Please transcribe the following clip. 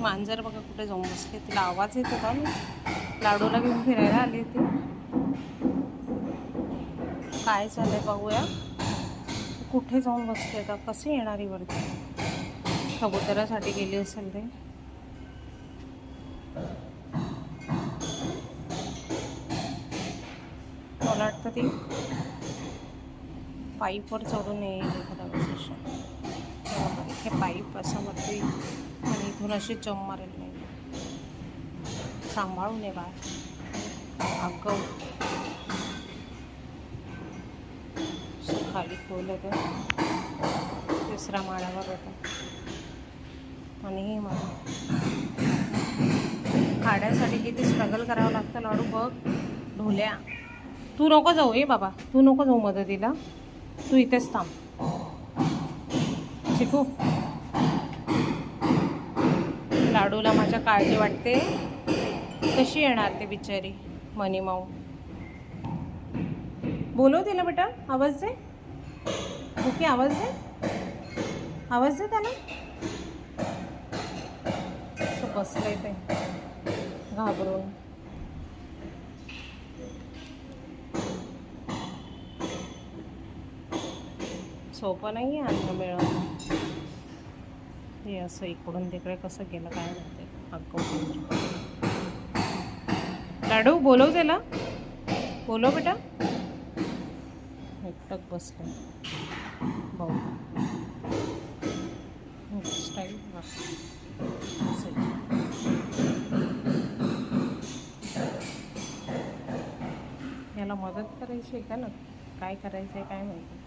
मांजर बघा कुठे जाऊन बसले, तिला आवाज येत होता. मी लाडूला घेऊन फिरायला आली होती. काय चाललंय बघूया. कुठे जाऊन बसते आता, कसे येणारी वरती. कबुतरासाठी गेली असेल ते. मला वाटतं ती पाईपवर चढून येईल एखादा वेळेस. इथे पाईप असं वरती आणि इथून अशी जम मारेल नाही. सांभाळून ये बाळ. अगं खाली खोल तर तिसऱ्या माळ्यावर होता. आणि मला खाड्यासाठी किती स्ट्रगल करावं लागतं लाडू बघ. ढोल्या तू नको जाऊ. ये बाबा तू नको जाऊ मदतीला, तू इथेच थांब. चिकू लाडूला माझ्या काळजी वाटते. कशी येणार ते बिचारी मनी माऊ. बोलव तिला बेटा, आवाज दे. ओके आवाज दे, आवाज दे त्याला. बसलंय ते घाबरून. सोपं नाही आहे अन्न मिळवणं. हे असं इकडून तिकडे कसं गेलं काय माहिती. अगं लाडू बोलव त्याला, बोलव बेटा. एकटक बसलं भाऊ. स्टाईल याला मदत करायची आहे का ना, काय करायचं आहे काय माहिती.